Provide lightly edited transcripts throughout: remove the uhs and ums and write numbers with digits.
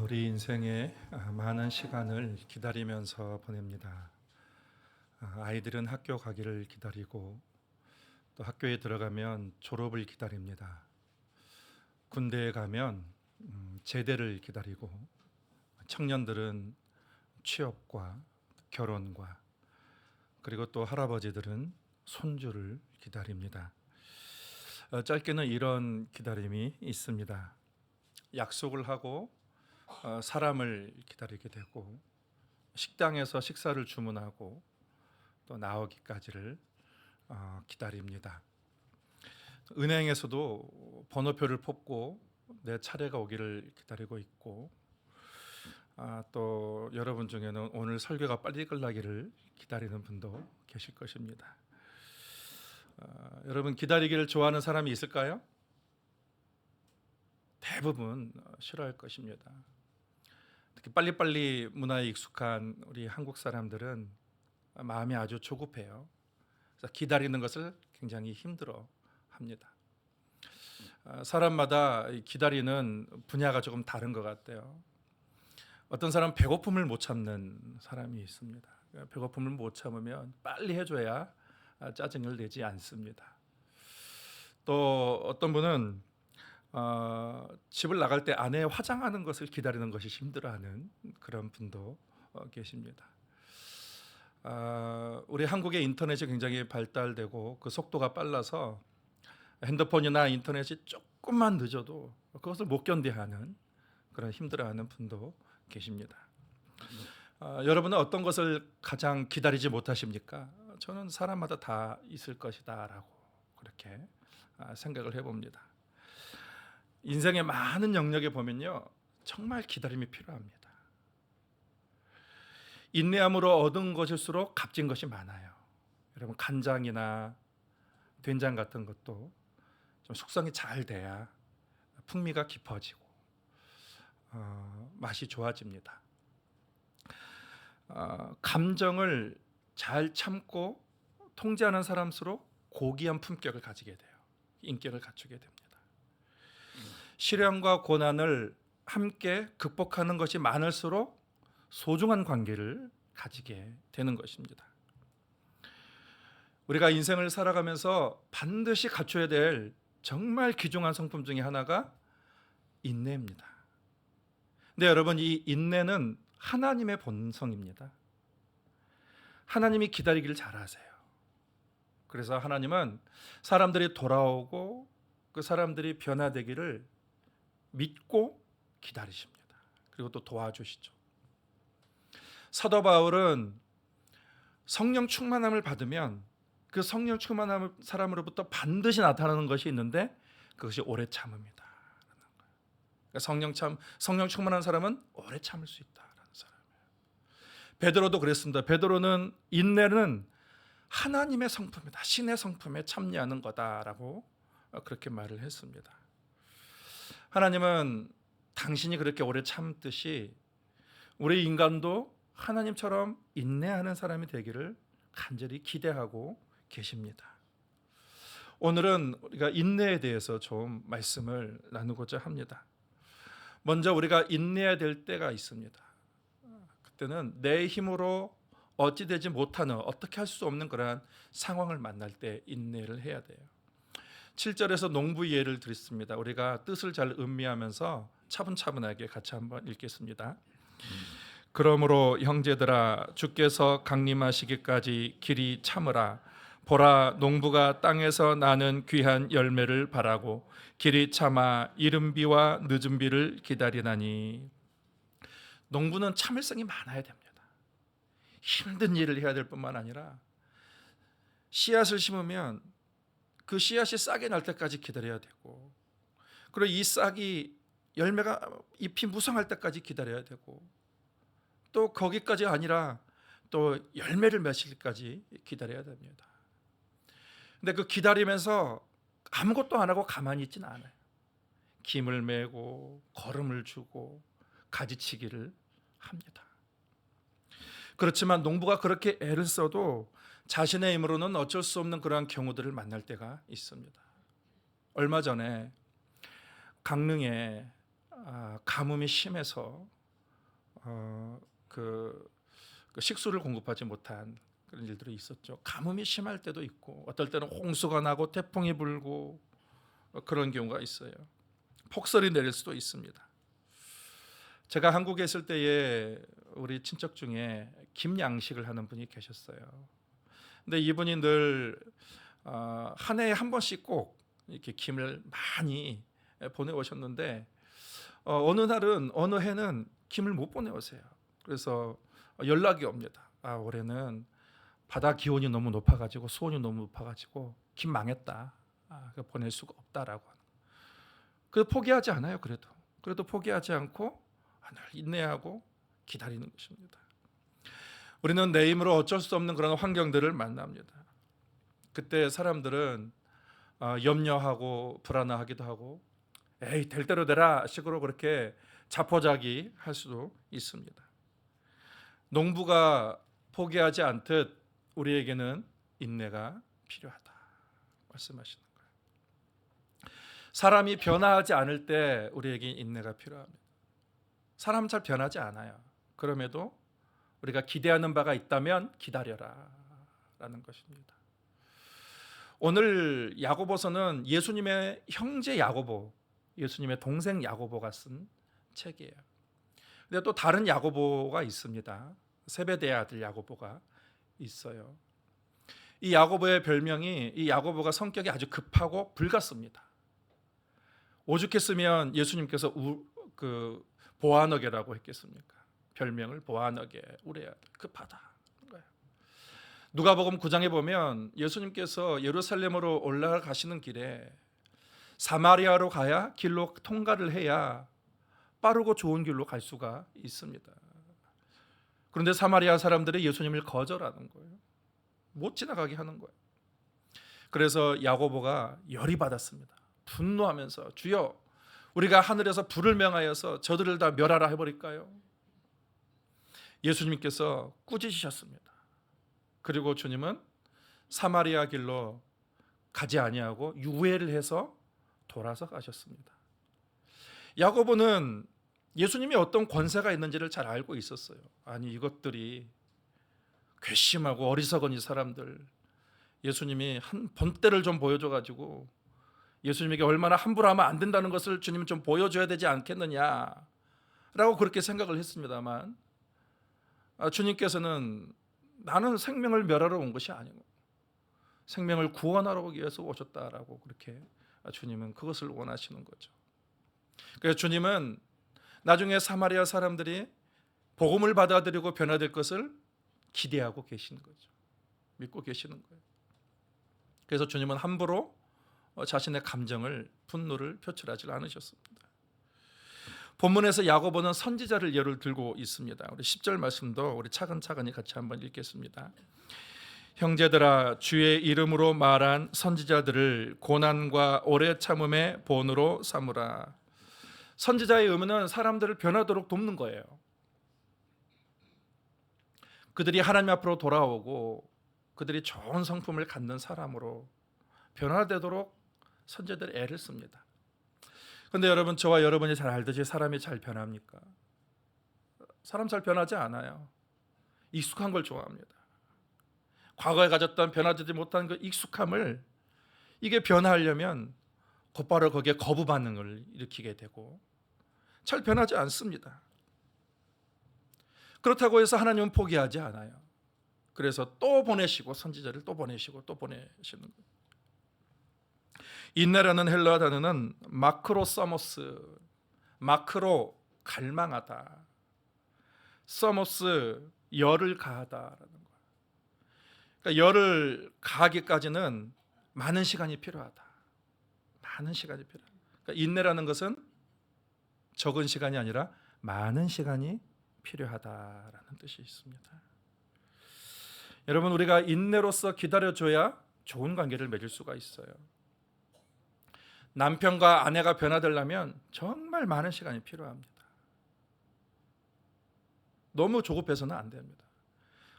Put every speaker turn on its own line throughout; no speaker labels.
우리 인생의 많은 시간을 기다리면서 보냅니다. 아이들은 학교 가기를 기다리고 또 학교에 들어가면 졸업을 기다립니다. 군대에 가면 제대를 기다리고 청년들은 취업과 결혼과 그리고 또 할아버지들은 손주를 기다립니다. 짧게는 이런 기다림이 있습니다. 약속을 하고 사람을 기다리게 되고 식당에서 식사를 주문하고 또 나오기까지를 기다립니다. 은행에서도 번호표를 뽑고 내 차례가 오기를 기다리고 있고 또 여러분 중에는 오늘 설교가 빨리 끝나기를 기다리는 분도 계실 것입니다. 여러분 기다리기를 좋아하는 사람이 있을까요? 대부분 싫어할 것입니다. 특히 빨리빨리 문화에 익숙한 우리 한국 사람들은 마음이 아주 조급해요. 그래서 기다리는 것을 굉장히 힘들어 합니다. 사람마다 기다리는 분야가 조금 다른 것 같아요. 어떤 사람은 배고픔을 못 참는 사람이 있습니다. 배고픔을 못 참으면 빨리 해줘야 짜증을 내지 않습니다. 또 어떤 분은 집을 나갈 때 아내 화장하는 것을 기다리는 것이 힘들어하는 그런 분도 계십니다. 우리 한국의 인터넷이 굉장히 발달되고 그 속도가 빨라서 핸드폰이나 인터넷이 조금만 늦어도 그것을 못 견뎌하는 그런 힘들어하는 분도 계십니다. 여러분은 어떤 것을 가장 기다리지 못하십니까? 저는 사람마다 다 있을 것이다라고 그렇게 생각을 해봅니다. 인생의 많은 영역에 보면요, 정말 기다림이 필요합니다. 인내함으로 얻은 것일수록 값진 것이 많아요. 여러분 간장이나 된장 같은 것도 좀 숙성이 잘 돼야 풍미가 깊어지고 맛이 좋아집니다. 감정을 잘 참고 통제하는 사람수록 고귀한 품격을 가지게 돼요. 인격을 갖추게 됩니다. 시련과 고난을 함께 극복하는 것이 많을수록 소중한 관계를 가지게 되는 것입니다. 우리가 인생을 살아가면서 반드시 갖춰야 될 정말 귀중한 성품 중에 하나가 인내입니다. 근데 여러분, 이 인내는 하나님의 본성입니다. 하나님이 기다리기를 잘하세요. 그래서 하나님은 사람들이 돌아오고 그 사람들이 변화되기를 믿고 기다리십니다. 그리고 또 도와주시죠. 사도 바울은 성령 충만함을 받으면 그 성령 충만함 사람으로부터 반드시 나타나는 것이 있는데 그것이 오래 참음이다. 그러니까 성령 충만한 사람은 오래 참을 수 있다라는 사람이에요. 베드로도 그랬습니다. 베드로는 인내는 하나님의 성품이다, 신의 성품에 참여하는 거다라고 그렇게 말을 했습니다. 하나님은 당신이 그렇게 오래 참듯이 우리 인간도 하나님처럼 인내하는 사람이 되기를 간절히 기대하고 계십니다. 오늘은 우리가 인내에 대해서 좀 말씀을 나누고자 합니다. 먼저 우리가 인내해야 될 때가 있습니다. 그때는 내 힘으로 어찌되지 못하는, 어떻게 할 수 없는 그러한 상황을 만날 때 인내를 해야 돼요. 7절에서 농부 예를 드렸습니다. 우리가 뜻을 잘 음미하면서 차분차분하게 같이 한번 읽겠습니다. 그러므로 형제들아, 주께서 강림하시기까지 길이 참으라. 보라, 농부가 땅에서 나는 귀한 열매를 바라고 길이 참아 이른 비와 늦은 비를 기다리나니. 농부는 참을성이 많아야 됩니다. 힘든 일을 해야 될 뿐만 아니라 씨앗을 심으면 그 씨앗이 싹이 날 때까지 기다려야 되고, 그리고 이 싹이 열매가 잎이 무성할 때까지 기다려야 되고, 또 거기까지 아니라 또 열매를 맺을까지 기다려야 됩니다. 근데 그 기다리면서 아무것도 안 하고 가만히 있지는 않아요. 김을 메고 거름을 주고 가지치기를 합니다. 그렇지만 농부가 그렇게 애를 써도 자신의 힘으로는 어쩔 수 없는 그러한 경우들을 만날 때가 있습니다. 얼마 전에 강릉에 가뭄이 심해서 그 식수를 공급하지 못한 그런 일들이 있었죠. 가뭄이 심할 때도 있고 어떨 때는 홍수가 나고 태풍이 불고 그런 경우가 있어요. 폭설이 내릴 수도 있습니다. 제가 한국에 있을 때에 우리 친척 중에 김양식을 하는 분이 계셨어요. 근데 이분이 늘 한 해에 한 번씩 꼭 이렇게 김을 많이 보내오셨는데 어느 날은 어느 해는 김을 못 보내오세요. 그래서 연락이 옵니다. 올해는 바다 기온이 너무 높아가지고 수온이 너무 높아가지고 김 망했다. 보낼 수가 없다라고 하는. 그래도 포기하지 않아요. 그래도 포기하지 않고 늘 인내하고 기다리는 것입니다. 우리는 내 힘으로 어쩔 수 없는 그런 환경들을 만납니다. 그때 사람들은 염려하고 불안하기도 하고 에이 될 대로 되라 식으로 그렇게 자포자기 할 수도 있습니다. 농부가 포기하지 않듯 우리에게는 인내가 필요하다 말씀하시는 거예요. 사람이 변화하지 않을 때 우리에게 인내가 필요합니다. 사람 잘 변하지 않아요. 그럼에도 우리가 기대하는 바가 있다면 기다려라 라는 것입니다. 오늘 야고보서는 예수님의 형제 야고보, 예수님의 동생 야고보가 쓴 책이에요. 근데 또 다른 야고보가 있습니다. 세베대의 아들 야고보가 있어요. 이 야고보의 별명이, 이 야고보가 성격이 아주 급하고 불같습니다. 오죽했으면 예수님께서 보아너게라고 했겠습니까? 별명을 보아너게, 우리 아들 급하다. 누가복음 9장에 보면 예수님께서 예루살렘으로 올라가시는 길에 사마리아로 가야 길로 통과를 해야 빠르고 좋은 길로 갈 수가 있습니다. 그런데 사마리아 사람들이 예수님을 거절하는 거예요. 못 지나가게 하는 거예요. 그래서 야고보가 열이 받았습니다. 분노하면서 주여 우리가 하늘에서 불을 명하여서 저들을 다 멸하라 해버릴까요? 예수님께서 꾸짖으셨습니다. 그리고 주님은 사마리아 길로 가지 아니하고 유예를 해서 돌아서 가셨습니다. 야고보는 예수님이 어떤 권세가 있는지를 잘 알고 있었어요. 아니 이것들이 괘씸하고 어리석은 이 사람들, 예수님이 한 본때를 좀 보여줘가지고 예수님에게 얼마나 함부로 하면 안 된다는 것을 주님은 좀 보여줘야 되지 않겠느냐라고 그렇게 생각을 했습니다만 주님께서는 나는 생명을 멸하러 온 것이 아니고 생명을 구원하러 오기 위해서 오셨다라고 그렇게 주님은 그것을 원하시는 거죠. 그래서 주님은 나중에 사마리아 사람들이 복음을 받아들이고 변화될 것을 기대하고 계시는 거죠. 믿고 계시는 거예요. 그래서 주님은 함부로 자신의 감정을, 분노를 표출하지 않으셨습니다. 본문에서 야고보는 선지자를 예를 들고 있습니다. 우리 10절 말씀도 우리 차근차근히 같이 한번 읽겠습니다. 형제들아 주의 이름으로 말한 선지자들을 고난과 오래 참음의 본으로 삼으라. 선지자의 의무는 사람들을 변하도록 돕는 거예요. 그들이 하나님 앞으로 돌아오고 그들이 좋은 성품을 갖는 사람으로 변화되도록 선지자들이 애를 씁니다. 그런데 여러분, 저와 여러분이 잘 알듯이 사람이 잘 변합니까? 사람 잘 변하지 않아요. 익숙한 걸 좋아합니다. 과거에 가졌던 변화되지 못한 그 익숙함을, 이게 변화하려면 곧바로 거기에 거부 반응을 일으키게 되고 잘 변하지 않습니다. 그렇다고 해서 하나님은 포기하지 않아요. 그래서 또 보내시고, 선지자를 또 보내시고 또 보내시는 거예요. 인내라는 헬라어 단어는 마크로서모스, 마크로 갈망하다, 서모스 열을 가하다라는 거예요. 그러니까 열을 가하기까지는 많은 시간이 필요하다. 많은 시간이 필요하다. 그러니까 인내라는 것은 적은 시간이 아니라 많은 시간이 필요하다라는 뜻이 있습니다. 여러분, 우리가 인내로서 기다려줘야 좋은 관계를 맺을 수가 있어요. 남편과 아내가 변화되려면 정말 많은 시간이 필요합니다. 너무 조급해서는 안 됩니다.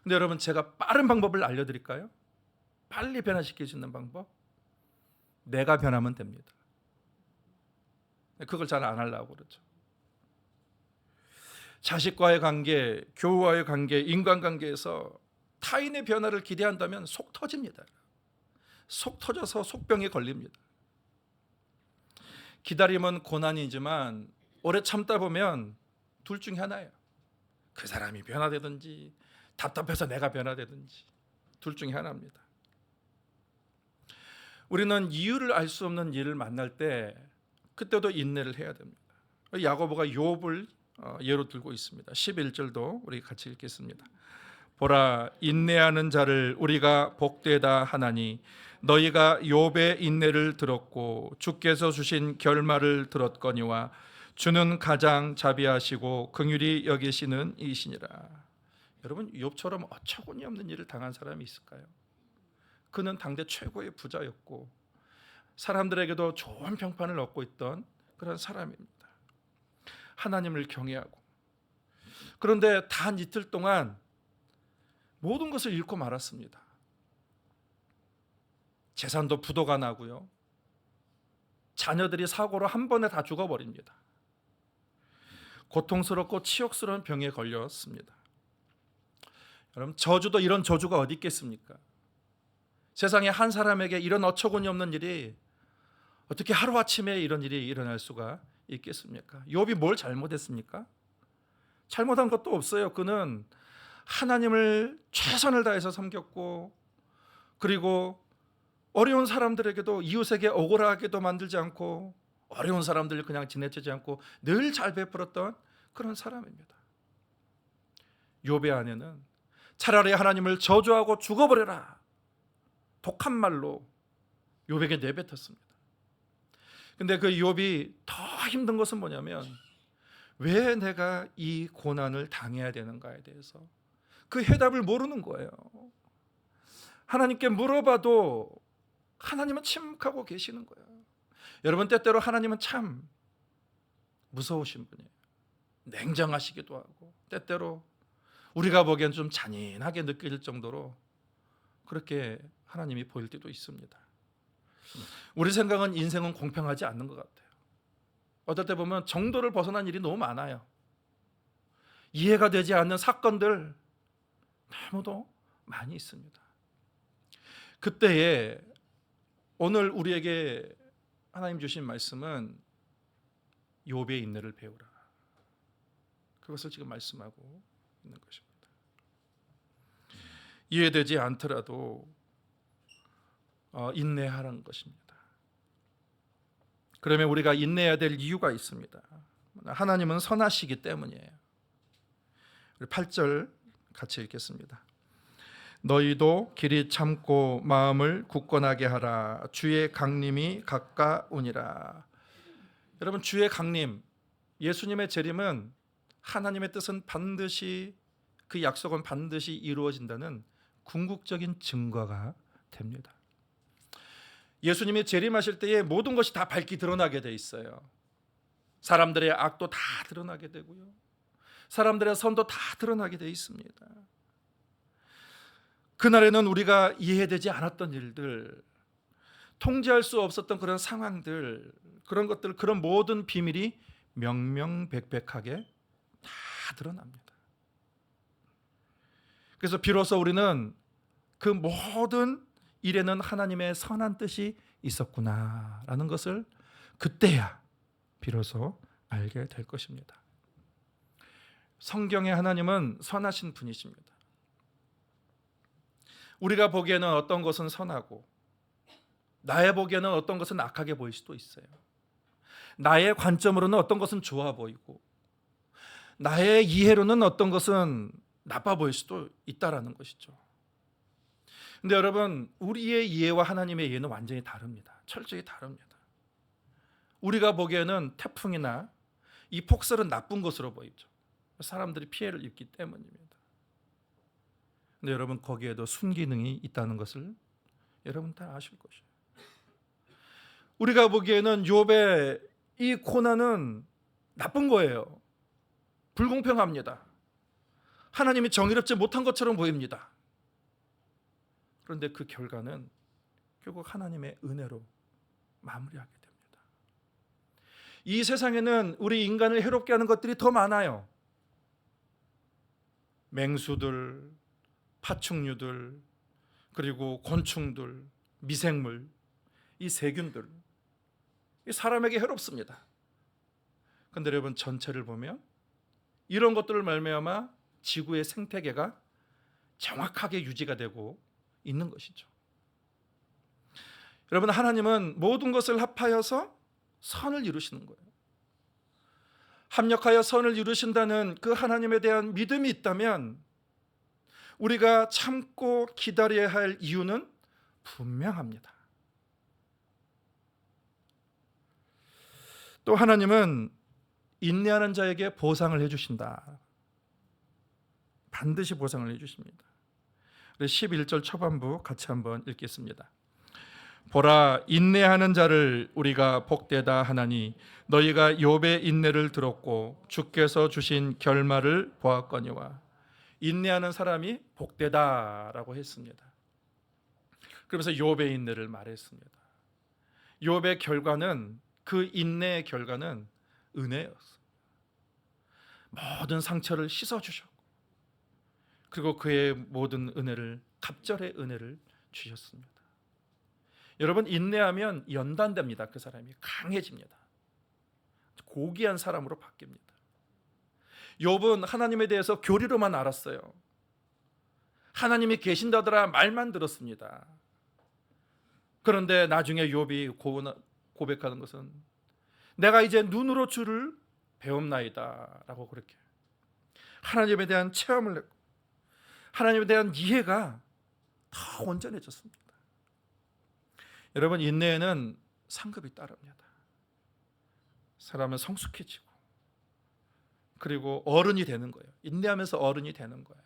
근데 여러분, 제가 빠른 방법을 알려드릴까요? 빨리 변화시킬 수 있는 방법? 내가 변하면 됩니다. 그걸 잘 안 하려고 그러죠. 자식과의 관계, 교우와의 관계, 인간관계에서 타인의 변화를 기대한다면 속 터집니다. 속 터져서 속병에 걸립니다. 기다림은 고난이지만 오래 참다 보면 둘 중에 하나예요. 그 사람이 변화되든지 답답해서 내가 변화되든지 둘 중에 하나입니다. 우리는 이유를 알 수 없는 일을 만날 때 그때도 인내를 해야 됩니다. 야고보가 욥을 예로 들고 있습니다. 11절도 우리 같이 읽겠습니다. 보라, 인내하는 자를 우리가 복되다 하나니 너희가 욥의 인내를 들었고 주께서 주신 결말을 들었거니와 주는 가장 자비하시고 긍휼히 여기시는 이시니라. 여러분, 욥처럼 어처구니 없는 일을 당한 사람이 있을까요? 그는 당대 최고의 부자였고 사람들에게도 좋은 평판을 얻고 있던 그런 사람입니다. 하나님을 경외하고, 그런데 단 이틀 동안 모든 것을 잃고 말았습니다. 재산도 부도가 나고요, 자녀들이 사고로 한 번에 다 죽어버립니다. 고통스럽고 치욕스러운 병에 걸렸습니다. 여러분, 저주도 이런 저주가 어디 있겠습니까? 세상에 한 사람에게 이런 어처구니 없는 일이 어떻게 하루아침에 이런 일이 일어날 수가 있겠습니까? 욥이 뭘 잘못했습니까? 잘못한 것도 없어요. 그는 하나님을 최선을 다해서 섬겼고, 그리고 어려운 사람들에게도, 이웃에게 억울하게도 만들지 않고, 어려운 사람들을 그냥 지내치지 않고 늘 잘 베풀었던 그런 사람입니다. 욥의 아내는 차라리 하나님을 저주하고 죽어버려라, 독한 말로 욥에게 내뱉었습니다. 근데 그 욥이 더 힘든 것은 뭐냐면, 왜 내가 이 고난을 당해야 되는가에 대해서 그 해답을 모르는 거예요. 하나님께 물어봐도 하나님은 침묵하고 계시는 거예요. 여러분, 때때로 하나님은 참 무서우신 분이에요. 냉정하시기도 하고, 때때로 우리가 보기엔 좀 잔인하게 느껴질 정도로 그렇게 하나님이 보일 때도 있습니다. 우리 생각은 인생은 공평하지 않는 것 같아요. 어떨 때 보면 정도를 벗어난 일이 너무 많아요. 이해가 되지 않는 사건들 너무도 많이 있습니다. 그때에 오늘 우리에게 하나님 주신 말씀은 욥의 인내를 배우라, 그것을 지금 말씀하고 있는 것입니다. 이해되지 않더라도 인내하라는 것입니다. 그러면 우리가 인내해야 될 이유가 있습니다. 하나님은 선하시기 때문이에요. 8절 같이 읽겠습니다. 너희도 길이 참고 마음을 굳건하게 하라. 주의 강림이 가까우니라. 여러분, 주의 강림, 예수님의 재림은 하나님의 뜻은 반드시, 그 약속은 반드시 이루어진다는 궁극적인 증거가 됩니다. 예수님이 재림하실 때에 모든 것이 다 밝히 드러나게 돼 있어요. 사람들의 악도 다 드러나게 되고요, 사람들의 선도 다 드러나게 돼 있습니다. 그날에는 우리가 이해되지 않았던 일들, 통제할 수 없었던 그런 상황들, 그런 것들, 그런 모든 비밀이 명명백백하게 다 드러납니다. 그래서 비로소 우리는 그 모든 일에는 하나님의 선한 뜻이 있었구나라는 것을 그때야 비로소 알게 될 것입니다. 성경의 하나님은 선하신 분이십니다. 우리가 보기에는 어떤 것은 선하고, 나의 보기에는 어떤 것은 악하게 보일 수도 있어요. 나의 관점으로는 어떤 것은 좋아 보이고, 나의 이해로는 어떤 것은 나빠 보일 수도 있다라는 것이죠. 근데 여러분, 우리의 이해와 하나님의 이해는 완전히 다릅니다. 철저히 다릅니다. 우리가 보기에는 태풍이나 이 폭설은 나쁜 것으로 보이죠. 사람들이 피해를 입기 때문입니다. 근데 여러분, 거기에도 순기능이 있다는 것을 여러분 다 아실 것이에요. 우리가 보기에는 욥의 이 고난은 나쁜 거예요. 불공평합니다. 하나님이 정의롭지 못한 것처럼 보입니다. 그런데 그 결과는 결국 하나님의 은혜로 마무리하게 됩니다. 이 세상에는 우리 인간을 해롭게 하는 것들이 더 많아요. 맹수들, 파충류들, 그리고 곤충들, 미생물, 이 세균들, 이 사람에게 해롭습니다. 그런데 여러분, 전체를 보면 이런 것들을 말미암아 지구의 생태계가 정확하게 유지가 되고 있는 것이죠. 여러분, 하나님은 모든 것을 합하여서 선을 이루시는 거예요. 합력하여 선을 이루신다는 그 하나님에 대한 믿음이 있다면 우리가 참고 기다려야 할 이유는 분명합니다. 또 하나님은 인내하는 자에게 보상을 해주신다. 반드시 보상을 해주십니다. 11절 초반부 같이 한번 읽겠습니다. 보라, 인내하는 자를 우리가 복되다 하나니 너희가 욥의 인내를 들었고 주께서 주신 결말을 보았거니와. 인내하는 사람이 복되다라고 했습니다. 그러면서 욥의 인내를 말했습니다. 욥의 결과는, 그 인내의 결과는 은혜였어요. 모든 상처를 씻어주셨고, 그리고 그의 모든 은혜를, 갑절의 은혜를 주셨습니다. 여러분, 인내하면 연단됩니다. 그 사람이 강해집니다. 고귀한 사람으로 바뀝니다. 욥은 하나님에 대해서 교리로만 알았어요. 하나님이 계신다더라 말만 들었습니다. 그런데 나중에 욥이 고백하는 것은 내가 이제 눈으로 주를 배움나이다 라고, 그렇게 하나님에 대한 체험을 했고 하나님에 대한 이해가 더 온전해졌습니다. 여러분, 인내에는 상급이 따릅니다. 사람은 성숙해지고, 그리고 어른이 되는 거예요. 인내하면서 어른이 되는 거예요.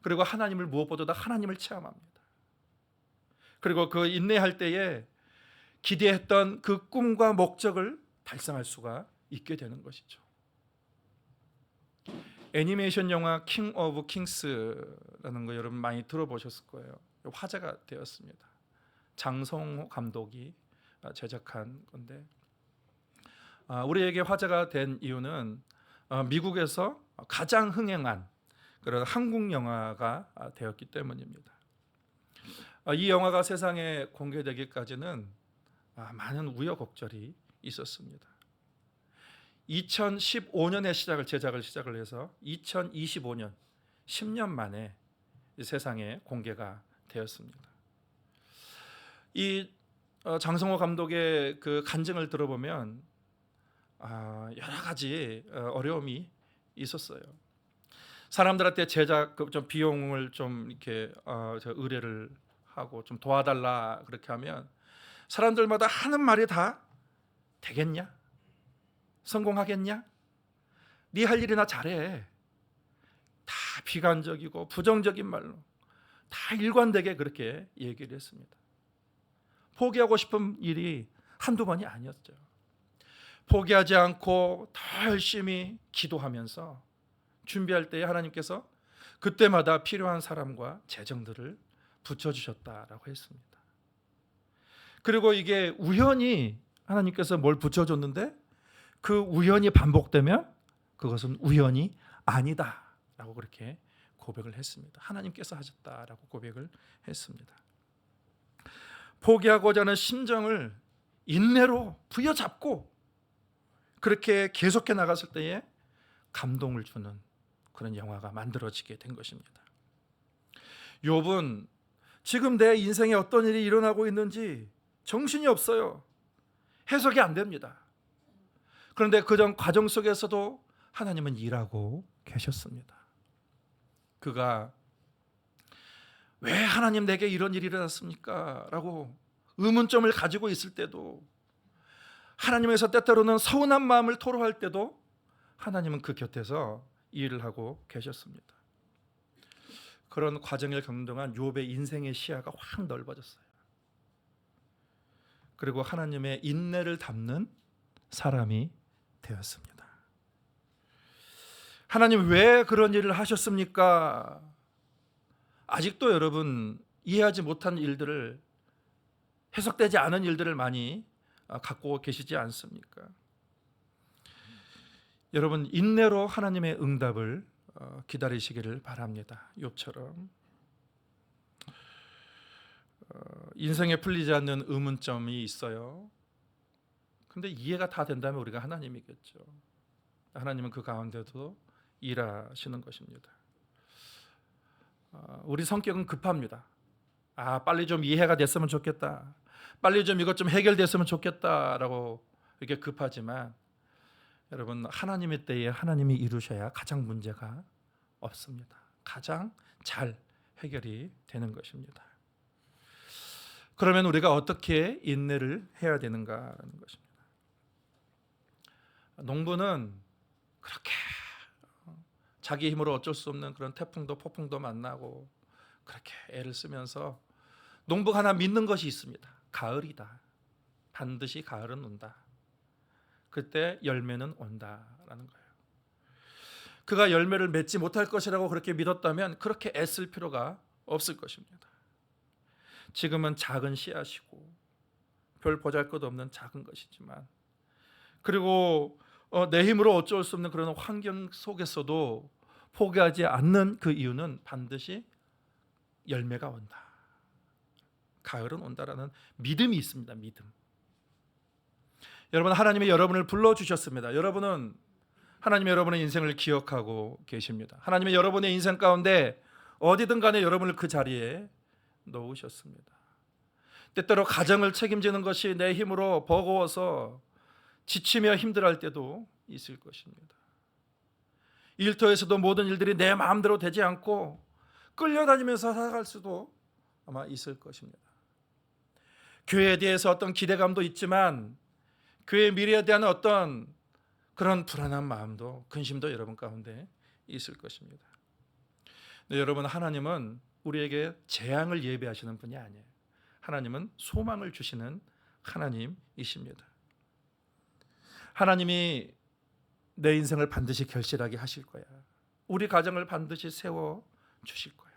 그리고 하나님을, 무엇보다 하나님을 체험합니다. 그리고 그 인내할 때에 기대했던 그 꿈과 목적을 달성할 수가 있게 되는 것이죠. 애니메이션 영화 킹 오브 킹스라는 거 여러분 많이 들어보셨을 거예요. 화제가 되었습니다. 장성호 감독이 제작한 건데, 우리에게 화제가 된 이유는 미국에서 가장 흥행한 그런 한국 영화가 되었기 때문입니다. 이 영화가 세상에 공개되기까지는 많은 우여곡절이 있었습니다. 2015년에 제작을 해서 2025년 10년 만에 세상에 공개가 되었습니다. 이 장성호 감독의 그 간증을 들어보면 여러 가지 어려움이 있었어요. 사람들한테 제작 좀 비용을 좀 이렇게 의뢰를 하고 좀 도와달라 그렇게 하면 사람들마다 하는 말이 다 되겠냐? 성공하겠냐? 네 할 일이나 잘해. 다 비관적이고 부정적인 말로 다 일관되게 그렇게 얘기를 했습니다. 포기하고 싶은 일이 한두 번이 아니었죠. 포기하지 않고 더 열심히 기도하면서 준비할 때에 하나님께서 그때마다 필요한 사람과 재정들을 붙여주셨다라고 했습니다. 그리고 이게 우연히 하나님께서 뭘 붙여줬는데 그 우연이 반복되면 그것은 우연이 아니다라고 그렇게 고백을 했습니다. 하나님께서 하셨다라고 고백을 했습니다. 포기하고자 하는 심정을 인내로 부여잡고 그렇게 계속해 나갔을 때에 감동을 주는 그런 영화가 만들어지게 된 것입니다. 욥은 지금 내 인생에 어떤 일이 일어나고 있는지 정신이 없어요. 해석이 안 됩니다. 그런데 그 과정 속에서도 하나님은 일하고 계셨습니다. 그가 왜 하나님 내게 이런 일이 일어났습니까? 라고 의문점을 가지고 있을 때도, 하나님에서 때때로는 서운한 마음을 토로할 때도 하나님은 그 곁에서 일을 하고 계셨습니다. 그런 과정을 겪는 동안 욥의 인생의 시야가 확 넓어졌어요. 그리고 하나님의 인내를 담는 사람이 되었습니다. 하나님 왜 그런 일을 하셨습니까? 아직도 여러분 이해하지 못한 일들을, 해석되지 않은 일들을 많이 갖고 계시지 않습니까? 여러분, 인내로 하나님의 응답을 기다리시기를 바랍니다. 욥처럼 인생에 풀리지 않는 의문점이 있어요. 근데 이해가 다 된다면 우리가 하나님이겠죠. 하나님은 그 가운데도 일하시는 것입니다. 우리 성격은 급합니다. 빨리 좀 이해가 됐으면 좋겠다. 빨리 좀 이것 좀 해결됐으면 좋겠다라고 이렇게 급하지만 여러분, 하나님의 때에 하나님이 이루셔야 가장 문제가 없습니다. 가장 잘 해결이 되는 것입니다. 그러면 우리가 어떻게 인내를 해야 되는가라는 것입니다. 농부는 그렇게 자기 힘으로 어쩔 수 없는 그런 태풍도 폭풍도 만나고 그렇게 애를 쓰면서 농부가 하나 믿는 것이 있습니다. 가을이다. 반드시 가을은 온다. 그때 열매는 온다라는 거예요. 그가 열매를 맺지 못할 것이라고 그렇게 믿었다면 그렇게 애쓸 필요가 없을 것입니다. 지금은 작은 씨앗이고 별 보잘것없는 작은 것이지만, 그리고 내 힘으로 어쩔 수 없는 그런 환경 속에서도 포기하지 않는 그 이유는 반드시 열매가 온다, 가을은 온다라는 믿음이 있습니다. 믿음. 여러분, 하나님이 여러분을 불러주셨습니다. 여러분은 하나님이 여러분의 인생을 기억하고 계십니다. 하나님이 여러분의 인생 가운데 어디든 간에 여러분을 그 자리에 놓으셨습니다. 때때로 가정을 책임지는 것이 내 힘으로 버거워서 지치며 힘들어할 때도 있을 것입니다. 일터에서도 모든 일들이 내 마음대로 되지 않고 끌려다니면서 살아갈 수도 아마 있을 것입니다. 교회에 대해서 어떤 기대감도 있지만 교회의 미래에 대한 어떤 그런 불안한 마음도, 근심도 여러분 가운데 있을 것입니다. 네, 여러분, 하나님은 우리에게 재앙을 예비하시는 분이 아니에요. 하나님은 소망을 주시는 하나님이십니다. 하나님이 내 인생을 반드시 결실하게 하실 거야. 우리 가정을 반드시 세워 주실 거야.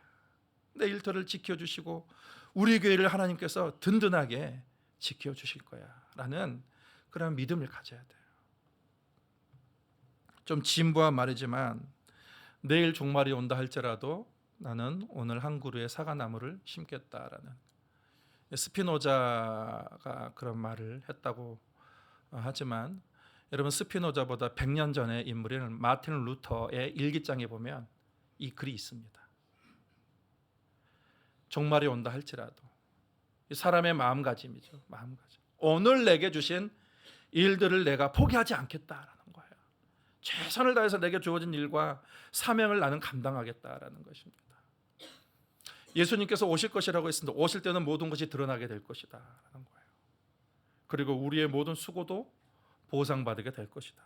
내 일터를 지켜주시고 우리 교회를 하나님께서 든든하게 지켜주실 거야 라는 그런 믿음을 가져야 돼요. 좀 진부한 말이지만 내일 종말이 온다 할지라도 나는 오늘 한 그루의 사과나무를 심겠다라는, 스피노자가 그런 말을 했다고 하지만 여러분, 스피노자보다 100년 전의 인물인 마틴 루터의 일기장에 보면 이 글이 있습니다. 종말이 온다 할지라도, 사람의 마음가짐이죠. 마음가짐. 오늘 내게 주신 일들을 내가 포기하지 않겠다라는 거예요. 최선을 다해서 내게 주어진 일과 사명을 나는 감당하겠다라는 것입니다. 예수님께서 오실 것이라고 했습니다. 오실 때는 모든 것이 드러나게 될 것이다 라는 거예요. 그리고 우리의 모든 수고도 보상받게 될 것이다.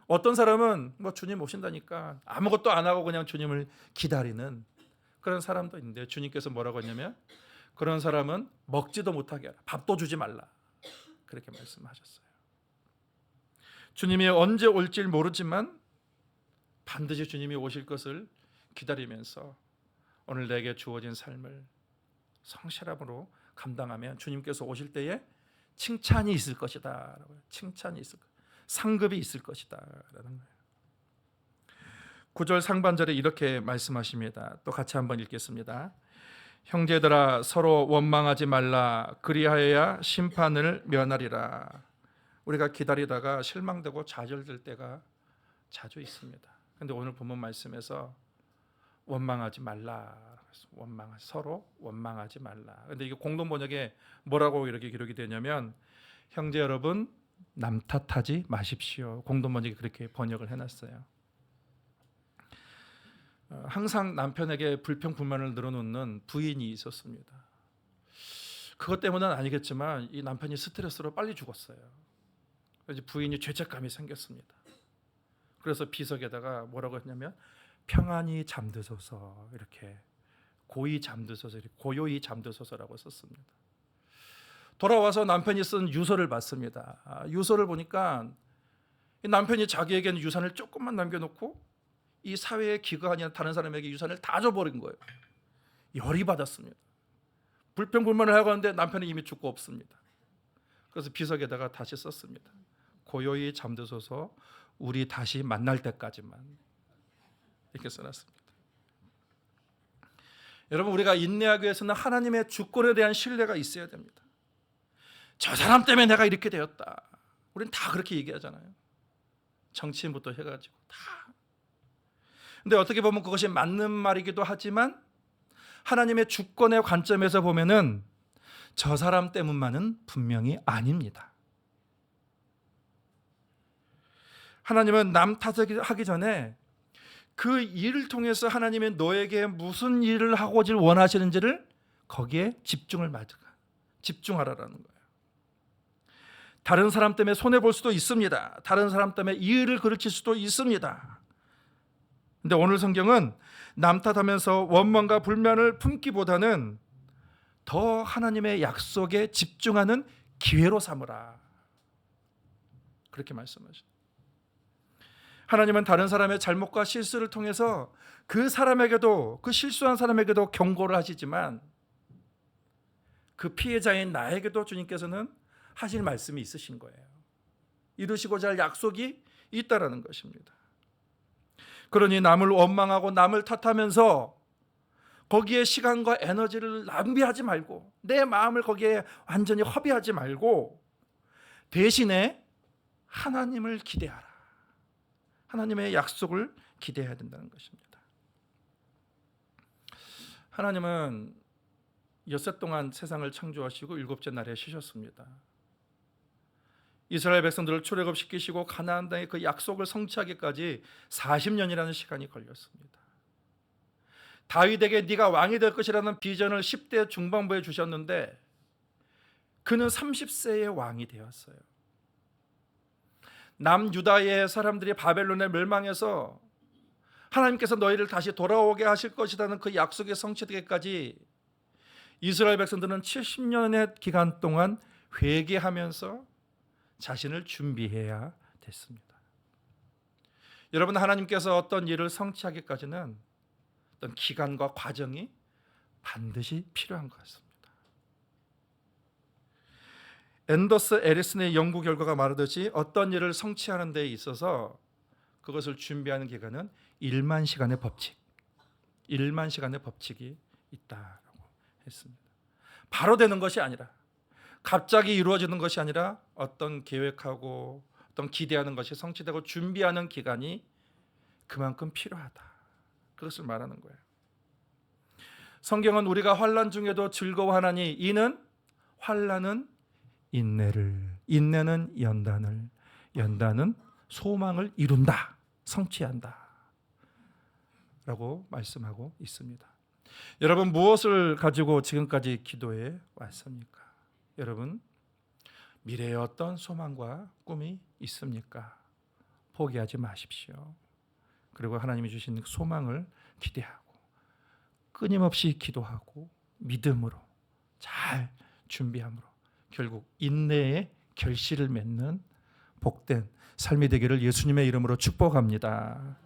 어떤 사람은 주님 오신다니까 아무것도 안 하고 그냥 주님을 기다리는 그런 사람도 있는데, 주님께서 뭐라고 했냐면 그런 사람은 먹지도 못하게 하라, 밥도 주지 말라, 그렇게 말씀하셨어요. 주님이 언제 올지 모르지만 반드시 주님이 오실 것을 기다리면서 오늘 내게 주어진 삶을 성실함으로 감당하면 주님께서 오실 때에 칭찬이 있을 것이다. 칭찬이 있을 것, 상급이 있을 것이다 라는 거예요. 9절 상반절에 이렇게 말씀하십니다. 또 같이 한번 읽겠습니다. 형제들아, 서로 원망하지 말라. 그리하여야 심판을 면하리라. 우리가 기다리다가 실망되고 좌절될 때가 자주 있습니다. 그런데 오늘 본문 말씀에서 원망하지 말라. 서로 원망하지 말라. 그런데 이게 공동 번역에 뭐라고 이렇게 기록이 되냐면, 형제 여러분 남 탓하지 마십시오. 공동 번역이 그렇게 번역을 해놨어요. 항상 남편에게 불평 불만을 늘어놓는 부인이 있었습니다. 그것 때문은 아니겠지만 이 남편이 스트레스로 빨리 죽었어요. 그래서 부인이 죄책감이 생겼습니다. 그래서 비석에다가 뭐라고 했냐면 평안히 잠드소서, 이렇게 고이 잠드소서, 고요히 잠드소서라고 썼습니다. 돌아와서 남편이 쓴 유서를 봤습니다. 유서를 보니까 남편이 자기에게는 유산을 조금만 남겨놓고 이 사회에 기거하냐 다른 사람에게 유산을 다 줘버린 거예요. 열이 받았습니다. 불평불만을 하고 하는데 남편이 이미 죽고 없습니다. 그래서 비석에다가 다시 썼습니다. 고요히 잠드소서, 우리 다시 만날 때까지만. 이렇게 써놨습니다. 여러분, 우리가 인내하기 위해서는 하나님의 주권에 대한 신뢰가 있어야 됩니다. 저 사람 때문에 내가 이렇게 되었다. 우리는 다 그렇게 얘기하잖아요. 정치인부터 해가지고 다. 근데 어떻게 보면 그것이 맞는 말이기도 하지만 하나님의 주권의 관점에서 보면은 저 사람 때문만은 분명히 아닙니다. 하나님은 남 탓하기 전에 그 일을 통해서 하나님의 너에게 무슨 일을 하고질 원하시는지를 거기에 집중하라라는 거예요. 다른 사람 때문에 손해볼 수도 있습니다. 다른 사람 때문에 이의를 그르칠 수도 있습니다. 근데 오늘 성경은 남 탓하면서 원망과 불만을 품기보다는 더 하나님의 약속에 집중하는 기회로 삼으라, 그렇게 말씀하십니다. 하나님은 다른 사람의 잘못과 실수를 통해서 그 사람에게도, 그 실수한 사람에게도 경고를 하시지만 그 피해자인 나에게도 주님께서는 하실 말씀이 있으신 거예요. 이루시고자 할 약속이 있다라는 것입니다. 그러니 남을 원망하고 남을 탓하면서 거기에 시간과 에너지를 낭비하지 말고, 내 마음을 거기에 완전히 허비하지 말고 대신에 하나님을 기대하라. 하나님의 약속을 기대해야 된다는 것입니다. 하나님은 엿새 동안 세상을 창조하시고 일곱째 날에 쉬셨습니다. 이스라엘 백성들을 출애굽시키시고 가나안 땅의 그 약속을 성취하기까지 40년이라는 시간이 걸렸습니다. 다윗에게 네가 왕이 될 것이라는 비전을 10대 중반부에 주셨는데 그는 30세의 왕이 되었어요. 남유다의 사람들이 바벨론에 멸망해서 하나님께서 너희를 다시 돌아오게 하실 것이라는 그 약속이 성취되기까지 이스라엘 백성들은 70년의 기간 동안 회개하면서 자신을 준비해야 됐습니다. 여러분, 하나님께서 어떤 일을 성취하기까지는 어떤 기간과 과정이 반드시 필요한 것 같습니다. 앤더스 에리슨의 연구 결과가 말하듯이 어떤 일을 성취하는 데 있어서 그것을 준비하는 기간은 1만 시간의 법칙, 1만 시간의 법칙이 있다라고 했습니다. 바로 되는 것이 아니라, 갑자기 이루어지는 것이 아니라 어떤 계획하고 어떤 기대하는 것이 성취되고 준비하는 기간이 그만큼 필요하다, 그것을 말하는 거예요. 성경은 우리가 환난 중에도 즐거워하나니 이는 환난은 인내를, 인내는 연단을, 연단은 소망을 이룬다, 성취한다 라고 말씀하고 있습니다. 여러분, 무엇을 가지고 지금까지 기도해 왔습니까? 여러분, 미래에 어떤 소망과 꿈이 있습니까? 포기하지 마십시오. 그리고 하나님이 주신 소망을 기대하고 끊임없이 기도하고 믿음으로 잘 준비함으로 결국 인내의 결실을 맺는 복된 삶이 되기를 예수님의 이름으로 축복합니다.